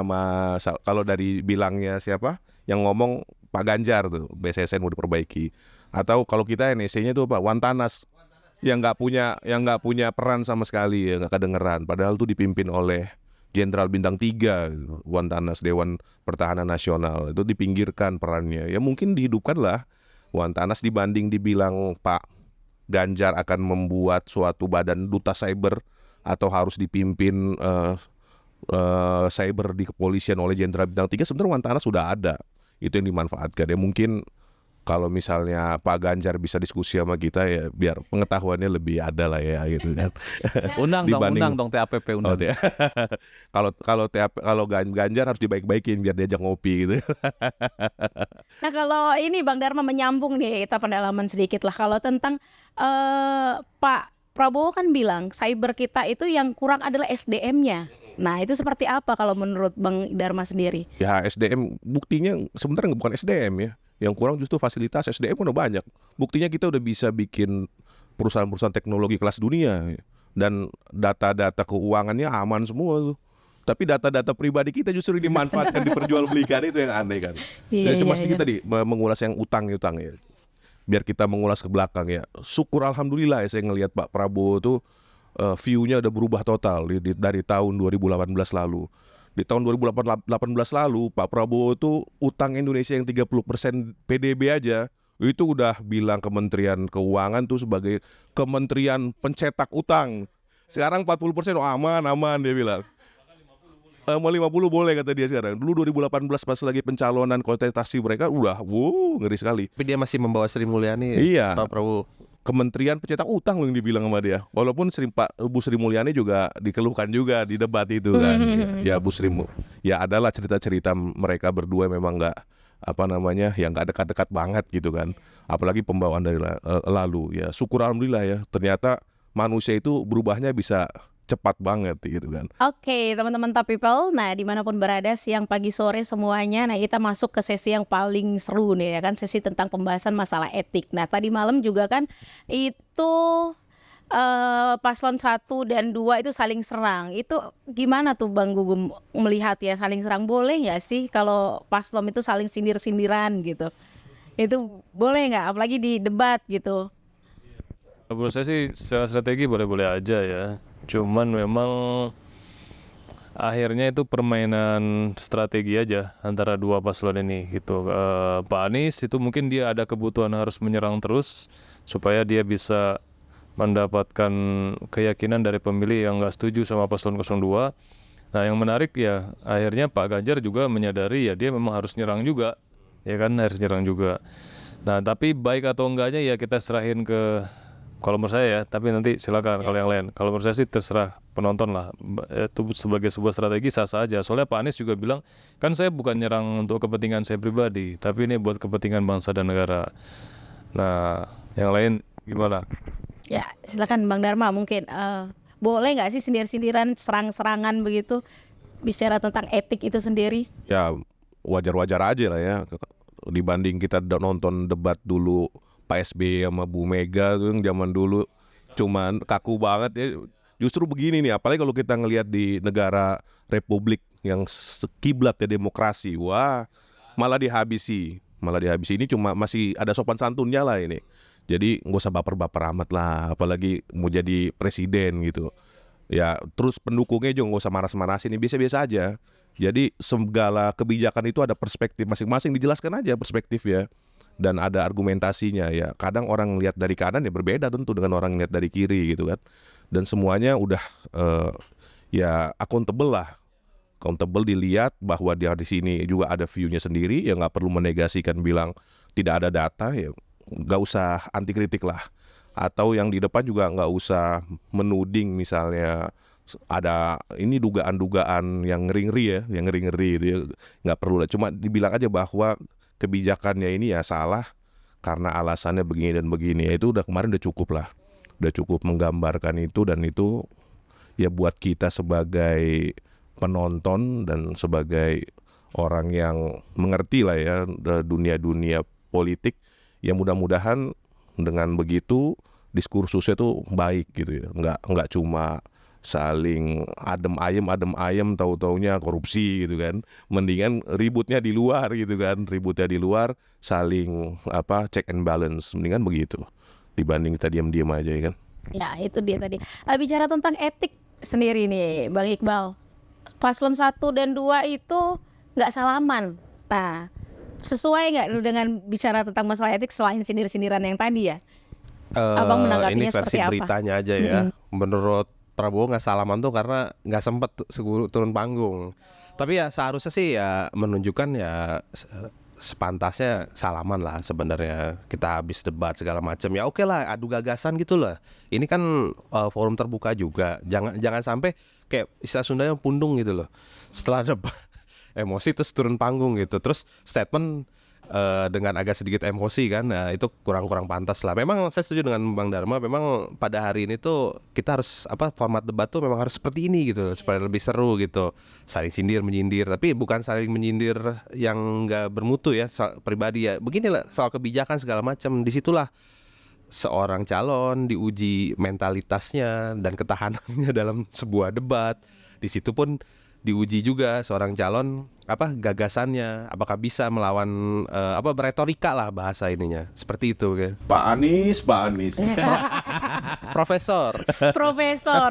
kalau dari bilangnya siapa yang ngomong Pak Ganjar tuh BSSN mau diperbaiki. Atau kalau kita NSC-nya tuh apa Wantanas yang nggak punya peran sama sekali, ya nggak kedengeran. Padahal tuh dipimpin oleh Jenderal Bintang 3 gitu. Wantanas Dewan Pertahanan Nasional itu dipinggirkan perannya. Ya mungkin dihidupkanlah Wantanas dibanding dibilang Pak Ganjar akan membuat suatu badan duta cyber atau harus dipimpin cyber di kepolisian oleh Jenderal Bintang 3. Sebenarnya Wantanas sudah ada. Itu yang dimanfaatkan. Ya mungkin kalau misalnya Pak Ganjar bisa diskusi sama kita ya biar pengetahuannya lebih ada lah ya gitu kan. Undang dong TAPP undang. Kalau Ganjar harus dibaik-baikin biar diajak ngopi gitu. Nah kalau ini Bang Dharma menyambung nih kita pendalaman sedikit lah kalau tentang Pak Prabowo kan bilang cyber kita itu yang kurang adalah SDM-nya. Nah itu seperti apa kalau menurut Bang Dharma sendiri? Ya SDM buktinya sebenarnya bukan SDM ya. Yang kurang justru fasilitas. SDM udah banyak. Buktinya kita udah bisa bikin perusahaan-perusahaan teknologi kelas dunia. Dan data-data keuangannya aman semua tuh. Tapi data-data pribadi kita justru dimanfaatkan diperjualbelikan, itu yang aneh kan. Dan cuma sedikit tadi mengulas yang utang ya. Biar kita mengulas ke belakang ya. Syukur alhamdulillah ya saya ngelihat Pak Prabowo tuh view-nya udah berubah total dari tahun 2018 lalu. Di tahun 2018 lalu Pak Prabowo tuh utang Indonesia yang 30% PDB aja itu udah bilang Kementerian Keuangan tuh sebagai kementerian pencetak utang. Sekarang 40% aman dia bilang. Mau 50 boleh kata dia sekarang. Dulu 2018 pas lagi pencalonan kontestasi mereka udah ngeri sekali. Tapi dia masih membawa Sri Mulyani Iya. Pak Prabowo. Kementerian pencetak utang yang dibilang sama dia. Walaupun Bu Sri Mulyani juga dikeluhkan juga di debat itu kan. Ya Bu Sri ya adalah cerita-cerita mereka berdua memang nggak yang nggak dekat-dekat banget gitu kan. Apalagi pembawaan dari lalu. Ya syukur alhamdulillah ya. Ternyata manusia itu berubahnya bisa cepat banget gitu kan. Oke, teman-teman Top People, nah dimanapun berada siang, pagi, sore semuanya, nah kita masuk ke sesi yang paling seru nih ya kan, sesi tentang pembahasan masalah etik. Nah tadi malam juga kan itu paslon 1 dan 2 itu saling serang. Itu gimana tuh Bang Gugum melihat ya saling serang, boleh nggak sih kalau paslon itu saling sindir-sindiran gitu? Itu boleh nggak? Apalagi di debat gitu. Menurut saya sih secara strategi boleh-boleh aja ya. Cuman memang akhirnya itu permainan strategi aja antara dua paslon ini gitu. Pak Anies itu mungkin dia ada kebutuhan harus menyerang terus supaya dia bisa mendapatkan keyakinan dari pemilih yang nggak setuju sama paslon 02. Nah yang menarik ya akhirnya Pak Ganjar juga menyadari ya dia memang harus nyerang juga, ya kan, harus nyerang juga. Nah tapi baik atau enggaknya ya kita serahin ke, kalau menurut saya ya, tapi nanti silakan kalau yang lain. Kalau menurut saya sih terserah penonton lah. Itu sebagai sebuah strategi sah-sah aja. Soalnya Pak Anies juga bilang, kan saya bukan nyerang untuk kepentingan saya pribadi, tapi ini buat kepentingan bangsa dan negara. Nah, yang lain gimana? Ya, silakan Bang Dharma mungkin boleh nggak sih sindir-sindiran, serang-serangan begitu bicara tentang etik itu sendiri? Ya wajar-wajar aja lah ya, dibanding kita nonton debat dulu Pak SBY sama Bu Mega tuh yang zaman dulu cuman kaku banget ya. Justru begini nih, apalagi kalau kita ngelihat di negara republik yang kiblat ya demokrasi, wah malah dihabisi. Ini cuma masih ada sopan santunnya lah ini. Jadi nggak usah baper-baper amat lah, apalagi mau jadi presiden gitu. Ya terus pendukungnya juga nggak usah maras-marasin, ini biasa-biasa aja. Jadi segala kebijakan itu ada perspektif masing-masing, dijelaskan aja perspektif ya. Dan ada argumentasinya ya. Kadang orang lihat dari kanan ya berbeda tentu dengan orang lihat dari kiri gitu kan. Dan semuanya udah ya accountable lah. Accountable, dilihat bahwa dia di sini juga ada view-nya sendiri, ya nggak perlu menegasikan bilang tidak ada data, ya nggak usah anti kritik lah. Atau yang di depan juga nggak usah menuding misalnya ada ini dugaan-dugaan yang ngeri-ngeri ya, yang ngeri-ngeri itu ya, nggak perlu lah. Cuma dibilang aja bahwa kebijakannya ini ya salah karena alasannya begini dan begini, ya itu udah kemarin udah cukup lah, udah cukup menggambarkan itu. Dan itu ya buat kita sebagai penonton dan sebagai orang yang mengerti lah ya dunia-dunia politik, ya mudah-mudahan dengan begitu diskursusnya tuh baik gitu ya, nggak cuma saling adem ayem tahu-taunya korupsi gitu kan. Mendingan ributnya di luar gitu kan, saling check and balance, mendingan begitu dibanding kita diam-diam aja ya kan. Ya itu dia tadi. Bicara tentang etik sendiri nih Bang Iqbal, paslon 1 dan 2 itu nggak salaman. Nah sesuai nggak dengan bicara tentang masalah etik selain sindir-sindiran yang tadi ya? Abang menanggapinya ini versi seperti apa? beritanya aja ya. Menurut Prabowo nggak salaman tuh karena nggak sempet turun panggung. Tapi ya seharusnya sih ya menunjukkan ya sepantasnya salaman lah sebenarnya. Kita habis debat segala macam ya oke lah, adu gagasan gitu lah. Ini kan forum terbuka juga. Jangan sampai kayak istilah Sundanya pundung gitu loh. Setelah debat emosi terus turun panggung gitu. Terus statement dengan agak sedikit emosi kan, nah itu kurang pantas lah. Memang saya setuju dengan Bang Dharma, memang pada hari ini tuh kita harus format debat tuh memang harus seperti ini gitu supaya lebih seru gitu, saling sindir menyindir, tapi bukan saling menyindir yang nggak bermutu ya, soal pribadi ya. Beginilah soal kebijakan segala macam, disitulah seorang calon diuji mentalitasnya dan ketahanannya dalam sebuah debat. Di situ pun diuji juga seorang calon gagasannya, apakah bisa melawan beretorika lah bahasa ininya, seperti itu kan. Pak Anies Profesor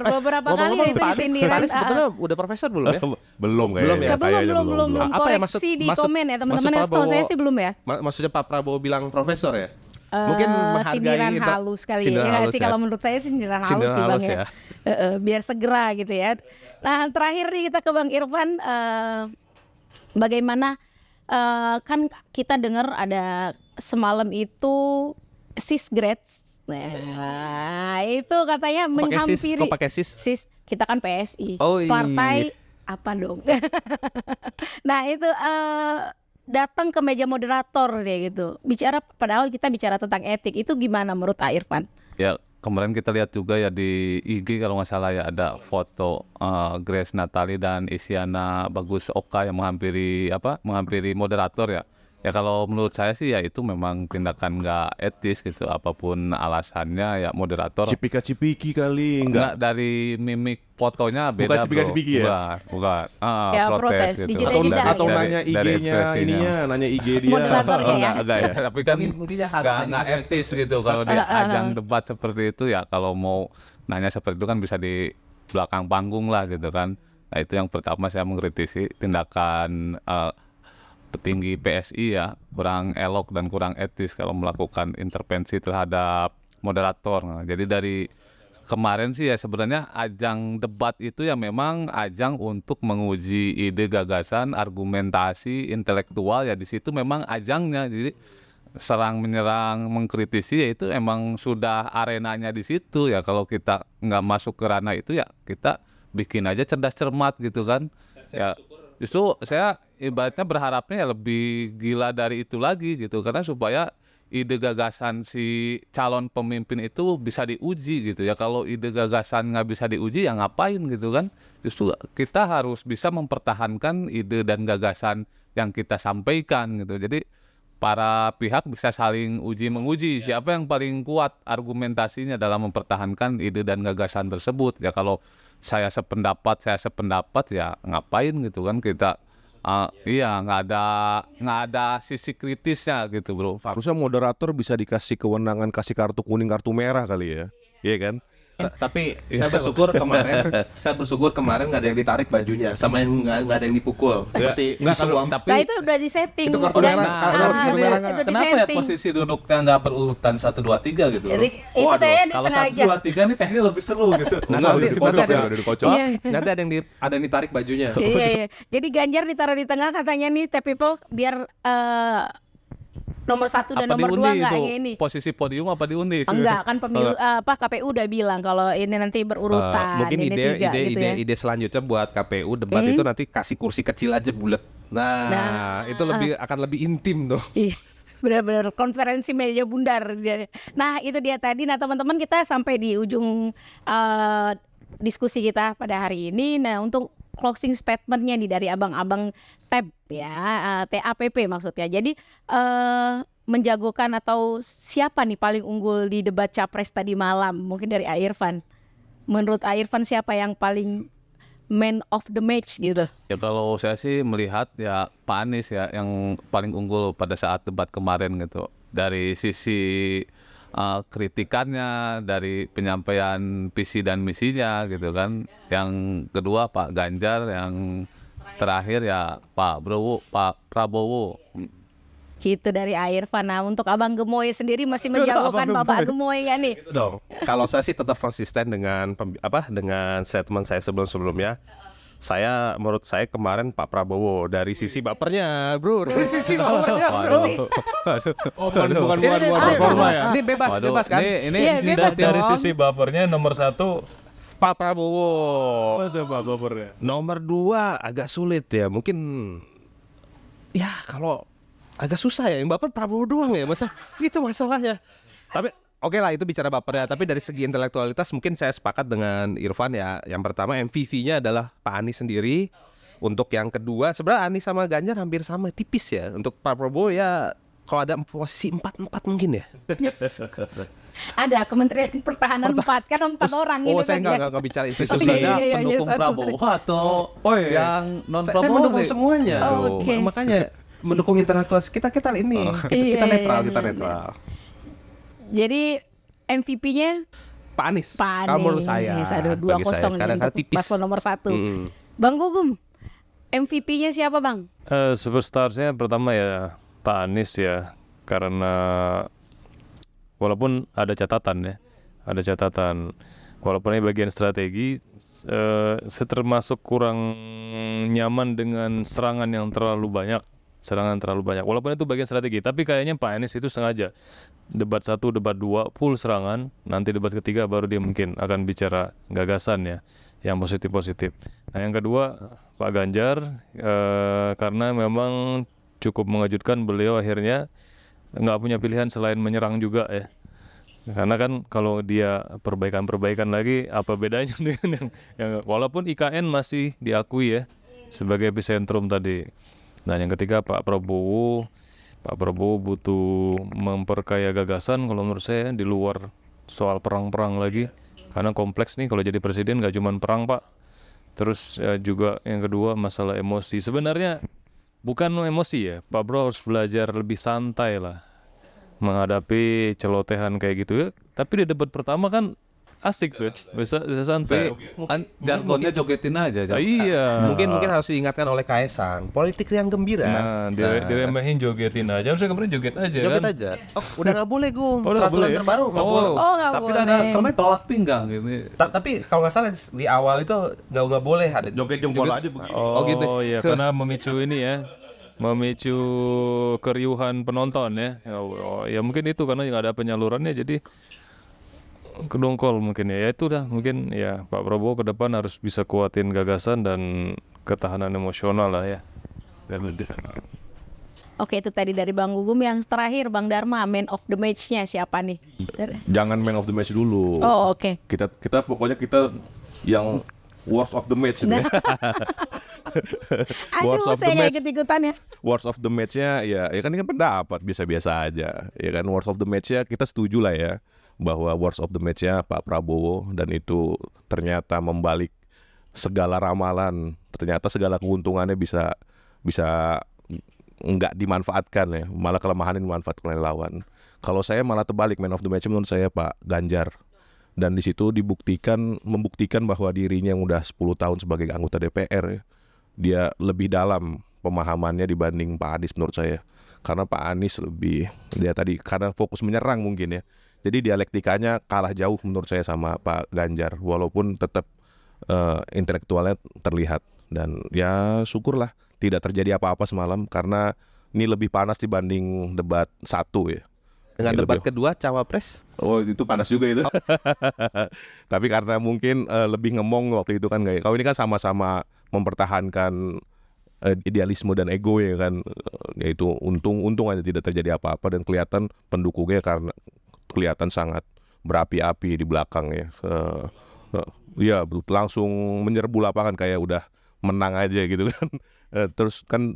beberapa kali itu disindiran. Pak Anies sebetulnya udah profesor belum ya? belum Belum ya? kayaknya belum. Apa ya Koreksi di maksud komen ya teman-teman, Prabowo- setahu saya sih belum ya. Maksudnya Pak Prabowo bilang profesor ya? Mungkin menghargai sindiran halus kali ya, nggak sih? Kalau menurut saya sindiran halus sih Bang ya. Biar segera gitu ya. Nah terakhir nih kita ke Bang Irfan, bagaimana kan kita dengar ada semalam itu Sisgrades. Nah itu katanya menghampiri. Kok pakai sis? Kita kan PSI, Oh, iya. partai apa dong? Nah itu datang ke meja moderator deh gitu. Padahal kita bicara tentang etik, itu gimana menurut Pak Irfan? Ya kemarin kita lihat juga ya di IG kalau nggak salah ya ada foto Grace Natali dan Isyana Bagus Oka yang menghampiri moderator ya. Ya kalau menurut saya sih ya itu memang tindakan nggak etis gitu, apapun alasannya ya moderator. Cipika-cipiki kali Enggak, dari mimik fotonya Bukan beda bro. cipika-cipiki ya? Bukan. Ya, Protes protes, gitu. dijeda-jeda atau gitu. nanya IG-nya ininya, nanya IG dia. Moderatornya ya? Enggak ya. Tapi kan nggak etis gitu kalau di ajang debat seperti itu ya. Kalau mau nanya seperti itu kan bisa di belakang panggung lah gitu kan. Nah itu yang pertama saya mengkritisi tindakan petinggi PSI ya, kurang elok dan kurang etis kalau melakukan intervensi terhadap moderator. Nah, jadi dari kemarin sih ya sebenarnya ajang debat itu ya memang ajang untuk menguji ide, gagasan, argumentasi, intelektual ya, di situ memang ajangnya. Jadi serang menyerang mengkritisi ya itu emang sudah arenanya di situ ya. Kalau kita nggak masuk ke ranah itu ya kita bikin aja cerdas cermat gitu kan. Ya justru saya ibaratnya berharapnya ya lebih gila dari itu lagi gitu, karena supaya ide gagasan si calon pemimpin itu bisa diuji gitu ya. Kalau ide gagasan nggak bisa diuji ya ngapain gitu kan. Justru kita harus bisa mempertahankan ide dan gagasan yang kita sampaikan gitu. Jadi para pihak bisa saling uji menguji siapa yang paling kuat argumentasinya dalam mempertahankan ide dan gagasan tersebut. Ya kalau saya sependapat ya ngapain gitu kan kita. Iya nggak ada sisi kritisnya gitu bro. Harusnya moderator bisa dikasih kewenangan kasih kartu kuning kartu merah kali ya. Iya kan? Tapi saya bersyukur kemarin nggak ada yang ditarik bajunya, sama yang nggak ada yang dipukul. Seperti Nggak, isu kalau- tapi Nah itu udah disetting. Itu kartu Dan- merah. Kalau kartu merah nggak. udah Kenapa ya disetting. posisi duduknya nggak berurutan 1, 2, 3 gitu? Jadi itu kayaknya kalau disengaja. 1, 2, 3 nih kayaknya lebih seru gitu. Enggak, nanti udah dikocok ada- ya, udah dikocok. Iya. nanti ada yang ditarik bajunya. Iya, iya. Jadi Ganjar ditaruh di tengah katanya nih tap people biar nomor 1 dan Apa nomor 2 diundi enggak itu? ini. Posisi podium apa diundi? Enggak kan pemilu KPU udah bilang kalau ini nanti berurutan Mungkin ini 3 gitu ya. ide selanjutnya buat KPU debat itu nanti kasih kursi kecil aja bulat. Nah, itu akan lebih intim tuh. Iya, benar-benar konferensi meja bundar. Nah itu dia tadi. Nah teman-teman kita sampai di ujung diskusi kita pada hari ini. Nah untuk closing statementnya nih dari abang-abang TAP ya, TAPP maksudnya. Jadi menjagokan atau siapa nih paling unggul di debat capres tadi malam? Mungkin dari Irfan. Menurut Irfan siapa yang paling man of the match gitu? Ya kalau saya sih melihat ya Pak Anies ya yang paling unggul pada saat debat kemarin gitu. Dari sisi kritikannya, dari penyampaian visi dan misinya gitu kan. Yang kedua Pak Ganjar, yang terakhir ya Pak Prabowo. Gitu dari Irfan. Nah untuk Abang Gemoy sendiri masih menjagokan Bapak Gemoy ya nih. Itu dong. Kalau saya sih tetap konsisten dengan dengan statement saya sebelum-sebelumnya. Menurut saya kemarin Pak Prabowo dari sisi bapernya, bro. Dari sisi bapernya, bro. Bukan performa ya. Ini bebas kan? Ini Iya, bebas dari dong. sisi bapernya nomor 1 Pak Prabowo. Pak bapernya. Nomor 2 agak sulit ya. Mungkin ya kalau agak susah ya. Yang baper Prabowo doang ya. Itu masalahnya. Tapi oke lah itu bicara baper ya. Tapi dari segi intelektualitas mungkin saya sepakat dengan Irfan ya. Yang pertama MVP-nya adalah Pak Anies sendiri. Untuk yang kedua sebenarnya Anies sama Ganjar hampir sama, tipis ya. Untuk Pak Prabowo ya kalau ada posisi 4-4 mungkin ya. Ada Kementerian Pertahanan 4 kan 4 orang Oh ini saya kan ya. nggak bicara itu. Iya, Susahnya iya, pendukung iya, Prabowo atau yang non Saya Prabowo mendukung nih? semuanya. Oh, oke. Makanya mendukung intelektual kita ini. Kita Iya, netral, iya, kita iya. netral. Jadi MVP-nya Pak Anies. Pak Kalau menurut Anies. saya. Aduh, bagi 2-0 saya. nih Kadang-kadang untuk tipis. paslon nomor 1. Mm. Bang Gugum, MVP-nya siapa Bang? Superstarsnya pertama ya Pak Anies ya, karena walaupun ada catatan walaupun ini bagian strategi, termasuk kurang nyaman dengan serangan terlalu banyak, walaupun itu bagian strategi, tapi kayaknya Pak Anies itu sengaja debat 1, debat 2 full serangan, nanti debat ketiga baru dia mungkin akan bicara gagasan ya, yang positif. Nah yang kedua Pak Ganjar, karena memang cukup mengejutkan beliau akhirnya nggak punya pilihan selain menyerang juga ya. Karena kan kalau dia perbaikan lagi apa bedanya dengan yang walaupun IKN masih diakui ya sebagai epicentrum tadi. Nah yang ketiga Pak Prabowo butuh memperkaya gagasan kalau menurut saya di luar soal perang-perang lagi, karena kompleks nih kalau jadi presiden nggak cuma perang Pak. Terus juga yang kedua masalah emosi, sebenarnya bukan emosi ya, Pak Bro harus belajar lebih santai lah menghadapi celotehan kayak gitu ya. Tapi di debat pertama kan asik tuh, bisa santai. Kan jargonnya jogetin aja. Iya. Mungkin harus diingatkan oleh Kaisang, politik yang gembira. Nah, diremehin jogetin aja. Harusnya kemarin joget aja Joget kan. aja. Oh, udah nggak boleh, Gum. Oh, udah nggak Peraturan boleh ya? terbaru nggak Oh. boleh. Oh nggak Tapi boleh. ada kemarin tolak pinggang gitu. Tapi kalau nggak salah di awal itu nggak boleh ada Joget jempol aja begini. Oh, gitu. iya, karena memicu ini ya. Memicu keriuhan penonton ya. Oh, ya mungkin itu karena nggak ada penyalurannya jadi kedongkol mungkin ya. Ya itu dah mungkin ya Pak Prabowo ke depan harus bisa kuatin gagasan dan ketahanan emosional lah ya. Oke, itu tadi dari Bang Gugum. Yang terakhir Bang Dharma, man of the match-nya siapa nih? Jangan man of the match dulu. Oh oke. Kita pokoknya kita yang worst of the match ini. Worst Aduh, of the saya nggak match. ikut-ikutan ya. Worst of the match-nya ya kan ini kan pendapat biasa-biasa aja. Ya kan worst of the match-nya kita setuju lah ya bahwa worst of the match-nya Pak Prabowo dan itu ternyata membalik segala ramalan, ternyata segala keuntungannya bisa nggak dimanfaatkan ya, malah kelemahannya dimanfaatkan oleh lawan. Kalau saya malah terbalik, man of the match menurut saya Pak Ganjar. Dan di situ membuktikan bahwa dirinya yang udah 10 tahun sebagai anggota DPR ya, dia lebih dalam pemahamannya dibanding Pak Anies menurut saya. Karena Pak Anies dia tadi karena fokus menyerang mungkin ya. Jadi dialektikanya kalah jauh menurut saya sama Pak Ganjar, walaupun tetap intelektualnya terlihat. Dan ya syukurlah tidak terjadi apa-apa semalam karena ini lebih panas dibanding debat 1 ya. dengan Ini debat lebih- kedua cawapres. Oh itu panas juga itu. Tapi karena mungkin lebih ngemong waktu itu kan kayak. Kalau ini kan sama-sama mempertahankan idealisme dan ego ya kan. Yaitu untung aja tidak terjadi apa-apa dan kelihatan pendukungnya karena kelihatan sangat berapi-api di belakang ya. Iya langsung menyerbu lapangan kayak udah menang aja gitu kan.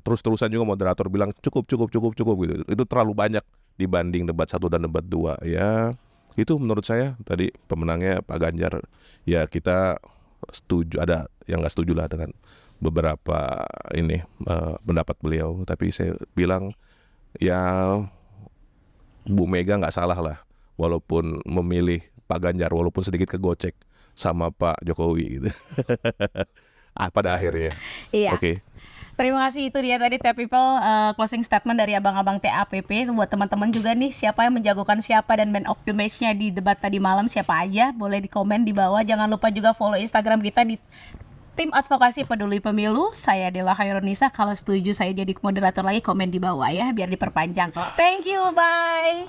Terus-terusan juga moderator bilang cukup gitu. Itu terlalu banyak dibanding debat 1 dan debat 2 ya. Itu menurut saya tadi pemenangnya Pak Ganjar. Ya kita setuju, ada yang nggak setuju lah dengan beberapa pendapat beliau. Tapi saya bilang ya Bu Mega nggak salah lah, walaupun memilih Pak Ganjar walaupun sedikit kegocek sama Pak Jokowi gitu. Pada akhirnya. Iya. Oke. Terima kasih, itu dia tadi Tap People closing statement dari abang-abang TAPP. Buat teman-teman juga nih, siapa yang menjagokan siapa dan man of the match-nya di debat tadi malam siapa aja, boleh di komen di bawah. Jangan lupa juga follow Instagram kita di Tim Advokasi Peduli Pemilu. Saya Dela Khairunisa. Kalau setuju saya jadi moderator lagi, komen di bawah ya biar diperpanjang. Thank you, bye.